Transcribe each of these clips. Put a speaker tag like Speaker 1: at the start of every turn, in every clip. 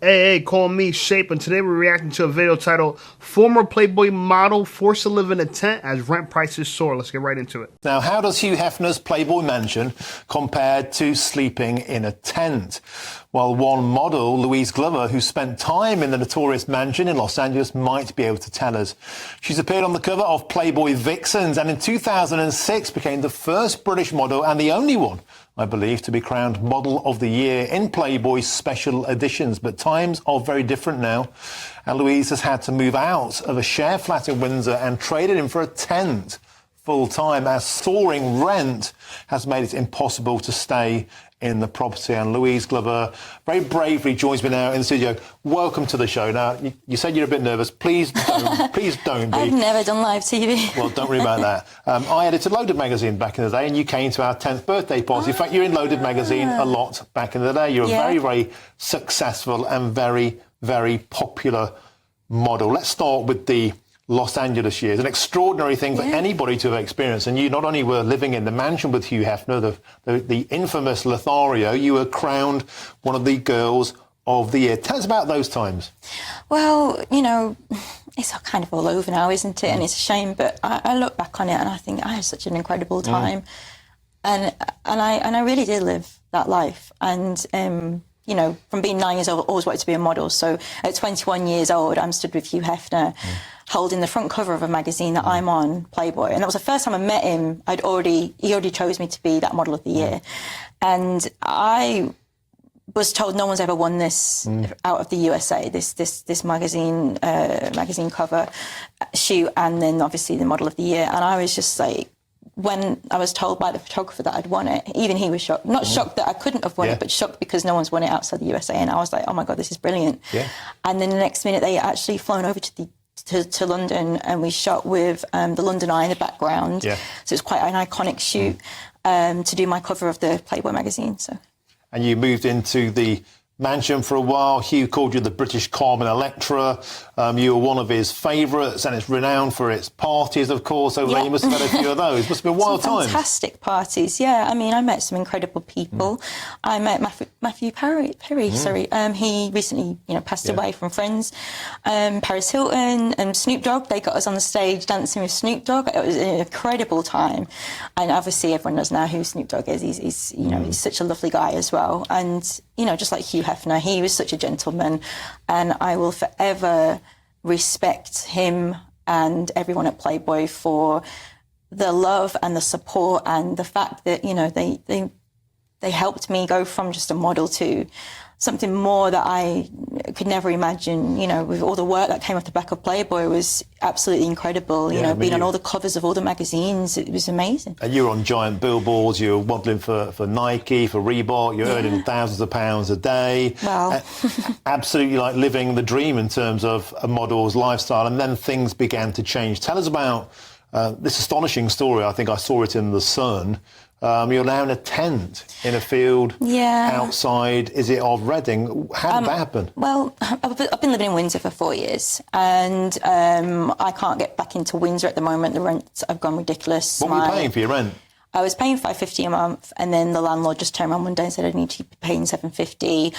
Speaker 1: Hey, call me Shape, and today we're reacting to a video titled Former Playboy Model Forced to Live in a Tent as Rent Prices Soar. Let's get right into it.
Speaker 2: Now, how does Hugh Hefner's Playboy mansion compare to sleeping in a tent? Well, one model, Louise Glover, who spent time in the notorious mansion in Los Angeles, might be able to tell us. She's appeared on the cover of Playboy Vixens and in 2006 became the first British model and the only one, I believe, to be crowned Model of the Year in Playboy's special editions. But times are very different now, and Louise has had to move out of a share flat in Windsor and traded in for a tent full-time, as soaring rent has made it impossible to stay in the property. And Louise Glover very bravely joins me now in the studio. Welcome to the show. Now, you said you're a bit nervous. Please don't be.
Speaker 3: I've never done live TV.
Speaker 2: Well, don't worry about that. I edited Loaded magazine back in the day, and you came to our 10th birthday party. In fact, you're in Loaded magazine a lot back in the day. You're a very, very successful and very, very popular model. Let's start with the Los Angeles years, an extraordinary thing for anybody to have experienced. And you not only were living in the mansion with Hugh Hefner, the infamous Lothario, you were crowned one of the girls of the year. Tell us about those times.
Speaker 3: Well, you know, it's kind of all over now, isn't it? And it's a shame, but I look back on it and I think I had such an incredible time. And I really did live that life. And you know, from being 9 years old, I always wanted to be a model. So at 21 years old, I'm stood with Hugh Hefner, holding the front cover of a magazine that I'm on, Playboy. And that was the first time I met him. He already chose me to be that Model of the Year. And I was told no one's ever won this out of the USA, this magazine cover shoot, and then obviously the Model of the Year. And I was just like, when I was told by the photographer that I'd won it, even he was shocked. Not shocked that I couldn't have won it, but shocked because no one's won it outside the USA. And I was like, oh my God, this is brilliant. Yeah. And then the next minute they actually flown over to London, and we shot with the London Eye in the background. Yeah. So it's quite an iconic shoot to do my cover of the Playboy magazine. So. And
Speaker 2: you moved into the mansion for a while. Hugh called you the British Carmen Electra. You were one of his favourites, and it's renowned for its parties, of course. Over there, you must have had a few of those. Must have been wild times.
Speaker 3: Fantastic parties, yeah. I mean, I met some incredible people. I met Matthew Perry. Sorry. He recently, passed away from Friends. Paris Hilton and Snoop Dogg. They got us on the stage dancing with Snoop Dogg. It was an incredible time. And obviously, everyone knows now who Snoop Dogg is. He's he's such a lovely guy as well. And just like Hugh Hefner, he was such a gentleman, and I will forever respect him and everyone at Playboy for the love and the support and the fact that they helped me go from just a model to something more that I could never imagine. With all the work that came off the back of Playboy, was absolutely incredible. Being on all the covers of all the magazines, it was amazing.
Speaker 2: And you were on giant billboards, you were modelling for Nike, for Reebok, you're earning thousands of pounds a day.
Speaker 3: Wow.
Speaker 2: Absolutely like living the dream in terms of a model's lifestyle. And then things began to change. Tell us about this astonishing story. I think I saw it in The Sun. You're now in a tent in a field outside, is it, of Reading? How did that happen?
Speaker 3: Well, I've been living in Windsor for 4 years, and I can't get back into Windsor at the moment. The rents have gone ridiculous.
Speaker 2: What were you paying for your rent?
Speaker 3: I was paying $550 a month, and then the landlord just turned around one day and said I need to be paying $750.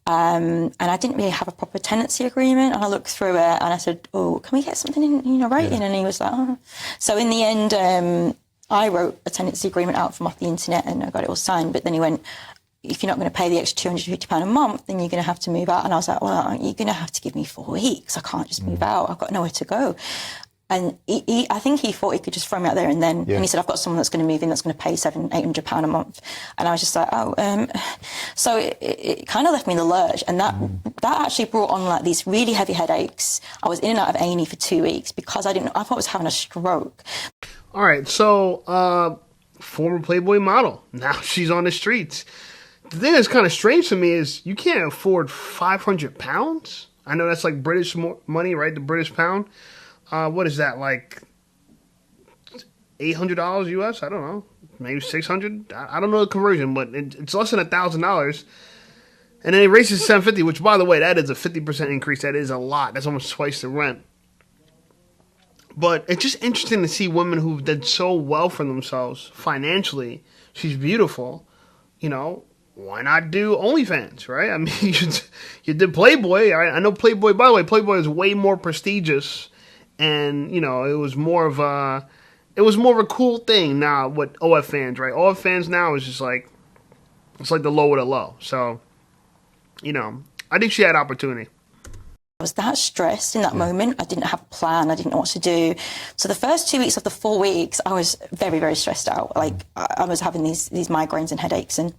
Speaker 3: And I didn't really have a proper tenancy agreement, and I looked through it and I said, oh, can we get something in writing? And he was like, oh. So in the end, I wrote a tenancy agreement out from off the internet and I got it all signed. But then he went, if you're not going to pay the extra £250 a month, then you're going to have to move out. And I was like, well, you're going to have to give me 4 weeks. I can't just move out. I've got nowhere to go. And I think he thought he could just throw me out there and then. And he said, I've got someone that's going to move in that's going to pay £700-800 a month. And I was just like, oh. So it kind of left me in the lurch. And that actually brought on like these really heavy headaches. I was in and out of A&E for 2 weeks because I thought I was having a stroke.
Speaker 1: All right, so former Playboy model. Now she's on the streets. The thing that's kind of strange to me is you can't afford £500. I know that's like British money, right? The British pound. What is that, like $800 US? I don't know. Maybe 600. I don't know the conversion, but it's less than $1,000. And then it raises to $750, which, by the way, that is a 50% increase. That is a lot. That's almost twice the rent. But it's just interesting to see women who did so well for themselves financially. She's beautiful, why not do OnlyFans, right? I mean, you did Playboy. I know Playboy. By the way, Playboy is way more prestigious, and you know, it was more of a cool thing. Now, what OF fans, right? OF fans now is just like, it's like the low of the low. So, you know, I think she had opportunity.
Speaker 3: I was that stressed in that moment. I didn't have a plan. I didn't know what to do. So the first 2 weeks of the 4 weeks, I was very, very stressed out. Like I was having these migraines and headaches, and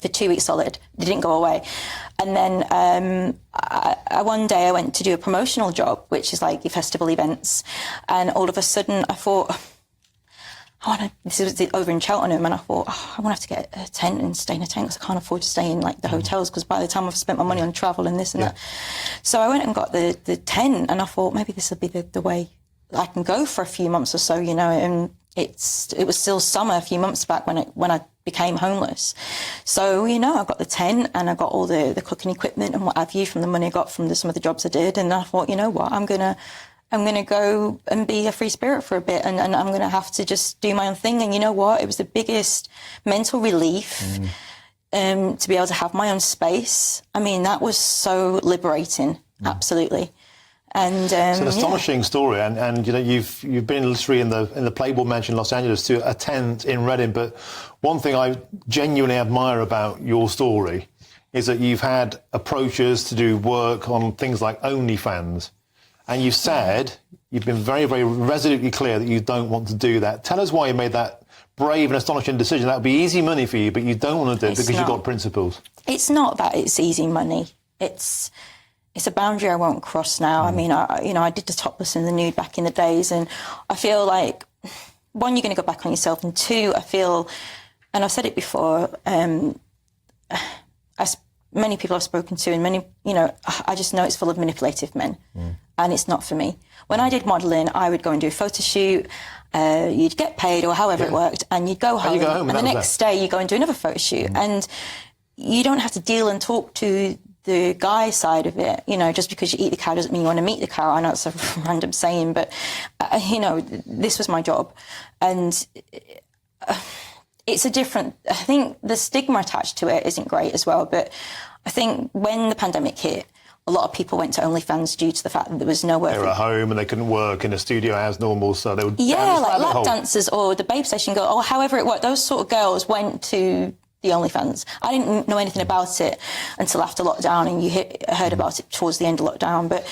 Speaker 3: for 2 weeks solid, they didn't go away. And then one day I went to do a promotional job, which is like the festival events. And all of a sudden I thought, this was over in Cheltenham, and I thought, I want to have to get a tent and stay in a tent because I can't afford to stay in like the hotels, because by the time I've spent my money on travel and this and that. So I went and got the tent, and I thought maybe this will be the way I can go for a few months or so, you know. And it was still summer a few months back when I became homeless. So, you know, I got the tent and I got all the cooking equipment and what have you from the money I got from some of the jobs I did. And I thought, you know what, I'm gonna go and be a free spirit for a bit, and I'm going to have to just do my own thing. And you know what? It was the biggest mental relief to be able to have my own space. I mean, that was so liberating, absolutely. And
Speaker 2: it's an astonishing story, and you know, you've been literally in the Playboy Mansion in Los Angeles to a tent in Reading. But one thing I genuinely admire about your story is that you've had approaches to do work on things like OnlyFans. And you've said, you've been very, very resolutely clear that you don't want to do that. Tell us why you made that brave and astonishing decision. That would be easy money for you, but you don't want to do it because you've got principles.
Speaker 3: It's not that it's easy money. It's a boundary I won't cross now. I mean, I did the topless and the nude back in the days, and I feel like, one, you're going to go back on yourself, and two, I feel, and I've said it before, many people I've spoken to, and many, you know, I just know it's full of manipulative men, and it's not for me. When I did modelling, I would go and do a photo shoot, you'd get paid or however it worked, and you'd go home, and the next day you go and do another photo shoot, and you don't have to deal and talk to the guy side of it. You know, just because you eat the cow doesn't mean you want to meet the cow. I know it's a random saying, but, you know, this was my job, and it's a different, I think the stigma attached to it isn't great as well, but I think when the pandemic hit, a lot of people went to OnlyFans due to the fact that there was nowhere.
Speaker 2: They were at home and they couldn't work in a studio as normal, so they would...
Speaker 3: Yeah, like lap dancers or the Babe Session girl, or however it worked. Those sort of girls went to the OnlyFans. I didn't know anything about it until after lockdown, and you heard about it towards the end of lockdown. But,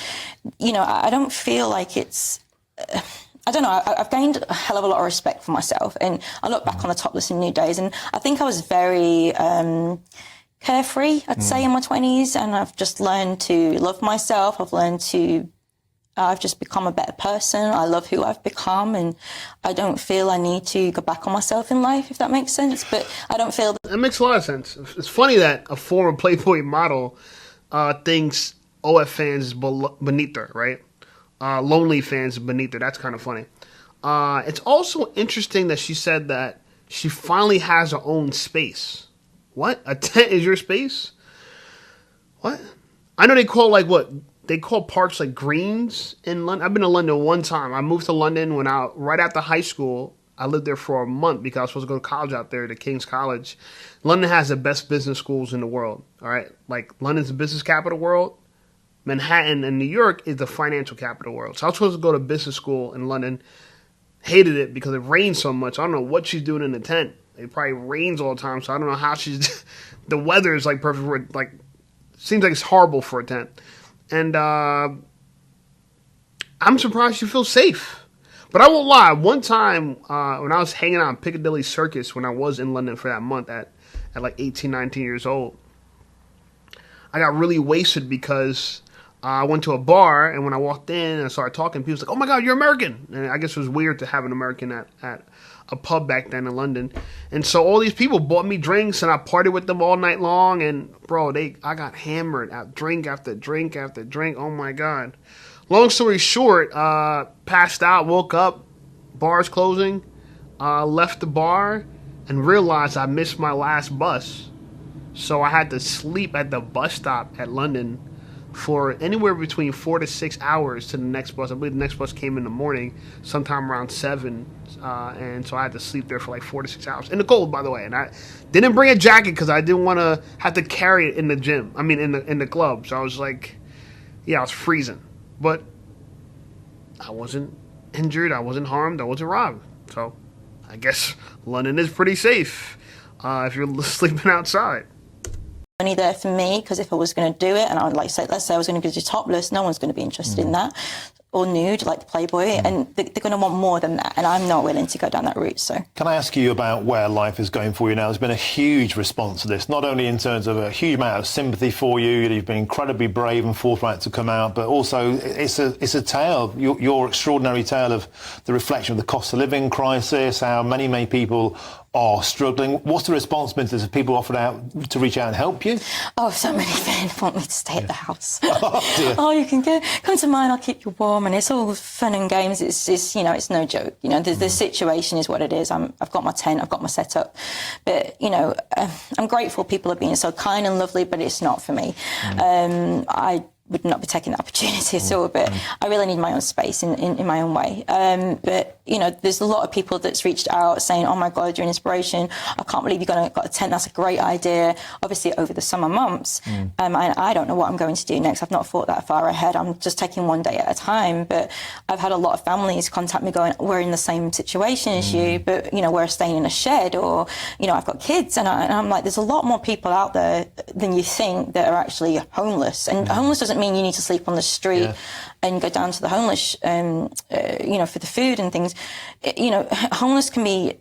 Speaker 3: you know, I don't feel like it's... I don't know, I've gained a hell of a lot of respect for myself, and I look back on the topless and nude days, and I think I was very carefree, I'd say, in my 20s, and I've just learned to love myself. I've just become a better person. I love who I've become, and I don't feel I need to go back on myself in life, if that makes sense. But I don't feel
Speaker 1: that makes a lot of sense. It's funny that a former Playboy model thinks OF fans is beneath her, right? Lonely fans beneath her. That's kind of funny. It's also interesting that she said that she finally has her own space. What? A tent is your space? What? I know they call they call parks like greens in London. I've been to London one time. I moved to London right after high school. I lived there for a month because I was supposed to go to college out there, to King's College. London has the best business schools in the world. All right, like London's the business capital of the world. Manhattan and New York is the financial capital world. So I was supposed to go to business school in London. Hated it because it rained so much. I don't know what she's doing in the tent. It probably rains all the time, so I don't know how she's... The weather is like perfect for, like, seems like it's horrible for a tent. And I'm surprised she feels safe. But I won't lie. One time when I was hanging out in Piccadilly Circus when I was in London for that month at like 18, 19 years old, I got really wasted because I went to a bar, and when I walked in and I started talking, people was like, "Oh my God, you're American!" And I guess it was weird to have an American at a pub back then in London. And so all these people bought me drinks, and I partied with them all night long. And bro, I got hammered at drink after drink after drink. Oh my God! Long story short, passed out, woke up, bars closing, left the bar, and realized I missed my last bus. So I had to sleep at the bus stop at London for anywhere between 4 to 6 hours to the next bus. I believe the next bus came in the morning, sometime around 7, and so I had to sleep there for like 4 to 6 hours in the cold, by the way. And I didn't bring a jacket because I didn't want to have to carry it in the gym. I mean, in the club. So I was like, yeah, I was freezing, but I wasn't injured. I wasn't harmed. I wasn't robbed. So I guess London is pretty safe if you're sleeping outside.
Speaker 3: Money there for me, because if I was going to do it, and I would like say, let's say I was going to go to topless, no one's going to be interested in that, or nude like the Playboy, and they're going to want more than that, and I'm not willing to go down that route. So
Speaker 2: can I ask you about where life is going for you now? There's been a huge response to this, not only in terms of a huge amount of sympathy for you, you've been incredibly brave and forthright to come out, but also it's a tale, your extraordinary tale of the reflection of the cost of living crisis, how many people are struggling. What's the response been to people offered out to reach out and help you?
Speaker 3: Oh, so many men want me to stay at the house.
Speaker 2: Oh, dear.
Speaker 3: Oh, you can come to mine, I'll keep you warm, and it's all fun and games. It's you know, it's no joke. You know, the situation is what it is. I've got my tent, I've got my setup, but you know, I'm grateful people are being so kind and lovely, but it's not for me. I would not be taking that opportunity at all, but I really need my own space in my own way. But, you know, there's a lot of people that's reached out saying, oh my God, you're an inspiration. I can't believe you've got a tent. That's a great idea. Obviously, over the summer months, I don't know what I'm going to do next. I've not thought that far ahead. I'm just taking one day at a time. But I've had a lot of families contact me going, we're in the same situation as you, but, you know, we're staying in a shed, or, you know, I've got kids. And I'm like, there's a lot more people out there than you think that are actually homeless. And homeless doesn't mean you need to sleep on the street and go down to the homeless, you know, for the food and things. You know, homeless can be,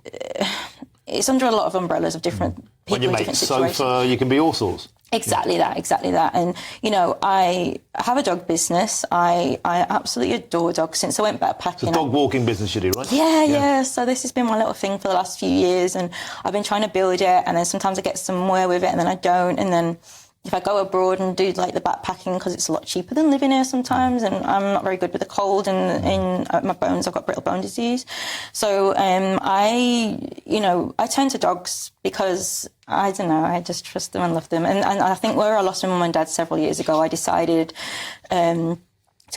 Speaker 3: it's under a lot of umbrellas of different people
Speaker 2: When you
Speaker 3: in
Speaker 2: make
Speaker 3: different situations.
Speaker 2: sofa, you can be all sorts.
Speaker 3: Exactly that. And, you know, I have a dog business. I absolutely adore dogs since I went backpacking.
Speaker 2: It's a dog walking business you do, right?
Speaker 3: Yeah. So this has been my little thing for the last few years, and I've been trying to build it, and then sometimes I get somewhere with it and then I don't, and then if I go abroad and do like the backpacking, because it's a lot cheaper than living here sometimes, and I'm not very good with the cold and in my bones, I've got brittle bone disease. So I turn to dogs because, I don't know, I just trust them and love them. And I think where I lost my mum and dad several years ago, I decided to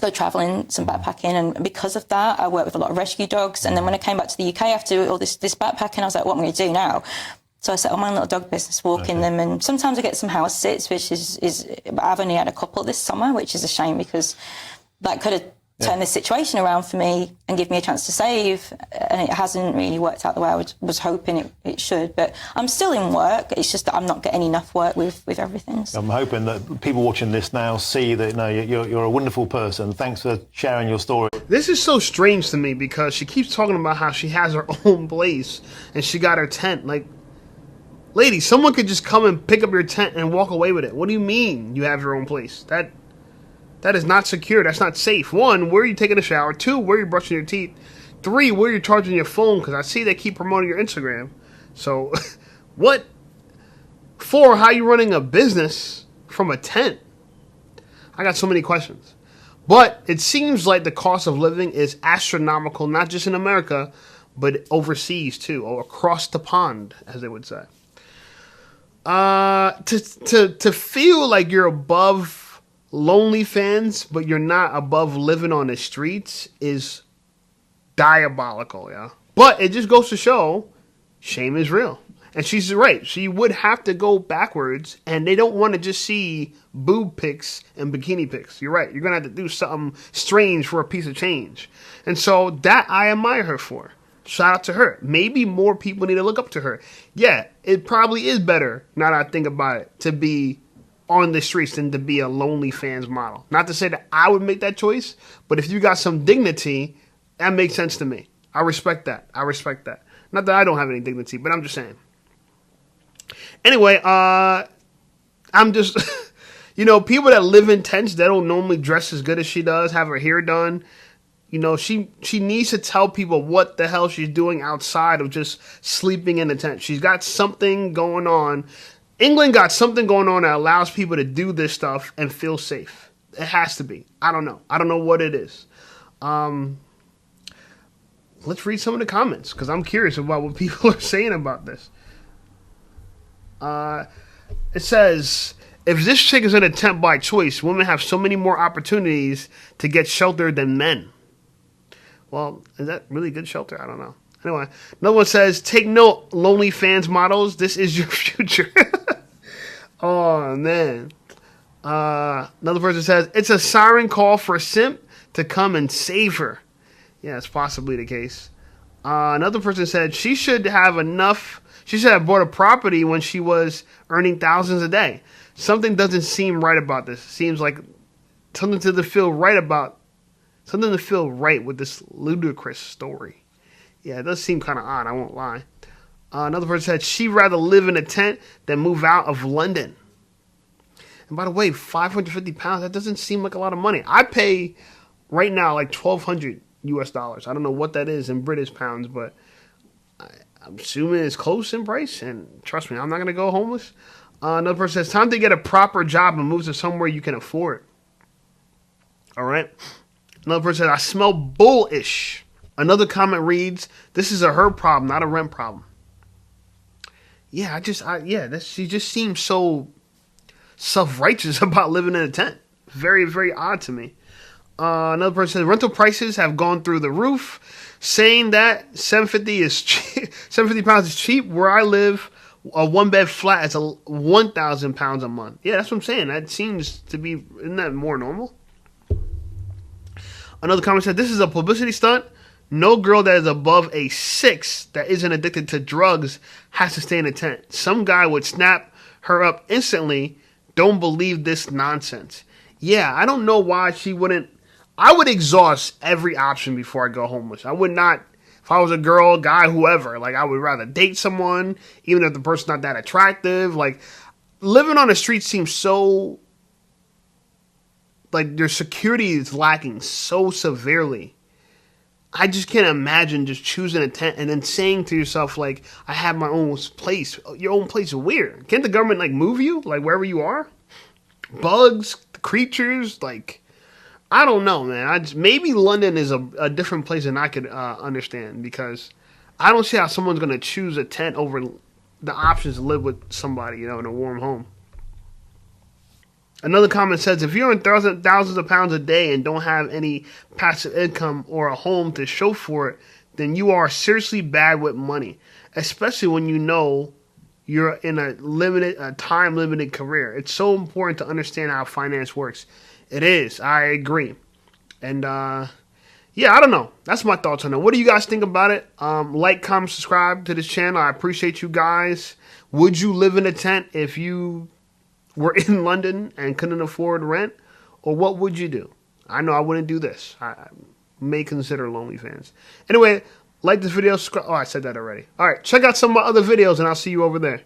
Speaker 3: go travelling, some backpacking, and because of that, I worked with a lot of rescue dogs. And then when I came back to the UK after all this backpacking, I was like, what am I going to do now? So I set up my little dog business, walking them, and sometimes I get some house sits, which is I've only had a couple this summer, which is a shame because that could have turned this situation around for me and give me a chance to save, and it hasn't really worked out the way I was hoping it should. But I'm still in work. It's just that I'm not getting enough work with everything. So.
Speaker 2: I'm hoping that people watching this now see that you're a wonderful person. Thanks for sharing your story.
Speaker 1: This is so strange to me because she keeps talking about how she has her own place and she got her tent. Like, lady, someone could just come and pick up your tent and walk away with it. What do you mean you have your own place? That is not secure. That's not safe. 1, where are you taking a shower? 2, where are you brushing your teeth? 3, where are you charging your phone? Because I see they keep promoting your Instagram. So, what? 4, how are you running a business from a tent? I got so many questions. But it seems like the cost of living is astronomical, not just in America, but overseas too, or across the pond, as they would say. To feel like you're above lonely fans, but you're not above living on the streets is diabolical, yeah. But it just goes to show shame is real. And she's right. She would have to go backwards, and they don't want to just see boob pics and bikini pics. You're right. You're going to have to do something strange for a piece of change. And so that I admire her for. Shout out to her. Maybe more people need to look up to her. Yeah, it probably is better, now that I think about it, to be on the streets than to be a lonely fans model. Not to say that I would make that choice, but if you got some dignity, that makes sense to me. I respect that. Not that I don't have any dignity, but I'm just saying. Anyway, I'm just, people that live in tents, that don't normally dress as good as she does, have her hair done. She needs to tell people what the hell she's doing outside of just sleeping in a tent. She's got something going on. England got something going on that allows people to do this stuff and feel safe. It has to be. I don't know. I don't know what it is. Let's read some of the comments because I'm curious about what people are saying about this. It says, If this chick is in a tent by choice, women have so many more opportunities to get shelter than men. Well, is that really good shelter? I don't know. Anyway, another one says, take note, lonely fans models. This is your future. Oh, man. Another person says, it's a siren call for a simp to come and save her. Yeah, it's possibly the case. Another person said, she should have bought a property when she was earning thousands a day. Something doesn't seem right about this. It seems like something to feel right with this ludicrous story. Yeah, it does seem kind of odd, I won't lie. Another person said, she'd rather live in a tent than move out of London. And by the way, £550, that doesn't seem like a lot of money. I pay right now like $1,200 US. I don't know what that is in British pounds, but I'm assuming it's close in price. And trust me, I'm not going to go homeless. Another person says, time to get a proper job and move to somewhere you can afford. All right. Another person says, I smell bullish. Another comment reads, this is a her problem, not a rent problem. Yeah, she just seems so self-righteous about living in a tent. Very, very odd to me. Another person says, rental prices have gone through the roof, saying that £750 is cheap. Where I live, a one-bed flat is £1,000 a month. Yeah, that's what I'm saying. That seems to be, isn't that more normal? Another comment said, this is a publicity stunt. No girl that is above a 6 that isn't addicted to drugs has to stay in a tent. Some guy would snap her up instantly. Don't believe this nonsense. Yeah, I don't know why she wouldn't. I would exhaust every option before I go homeless. I would not, if I was a girl, guy, whoever, like I would rather date someone, even if the person's not that attractive. Like living on the street seems so, like your security is lacking so severely. I just can't imagine just choosing a tent and then saying to yourself, like, I have my own place. Your own place is weird. Can't the government, like, move you, like, wherever you are? Bugs, creatures, like, I don't know, man. Maybe London is a different place than I could understand, because I don't see how someone's going to choose a tent over the options to live with somebody, you know, in a warm home. Another comment says, if you're in thousands of pounds a day and don't have any passive income or a home to show for it, then you are seriously bad with money, especially when you know you're in a time-limited career. It's so important to understand how finance works. It is. I agree. And, yeah, I don't know. That's my thoughts on it. What do you guys think about it? Like, comment, subscribe to this channel. I appreciate you guys. Would you live in a tent if you were in London and couldn't afford rent? Or what would you do? I know I wouldn't do this. I may consider Lonely Fans. Anyway, like this video, subscribe. Oh, I said that already. All right, check out some of my other videos, and I'll see you over there.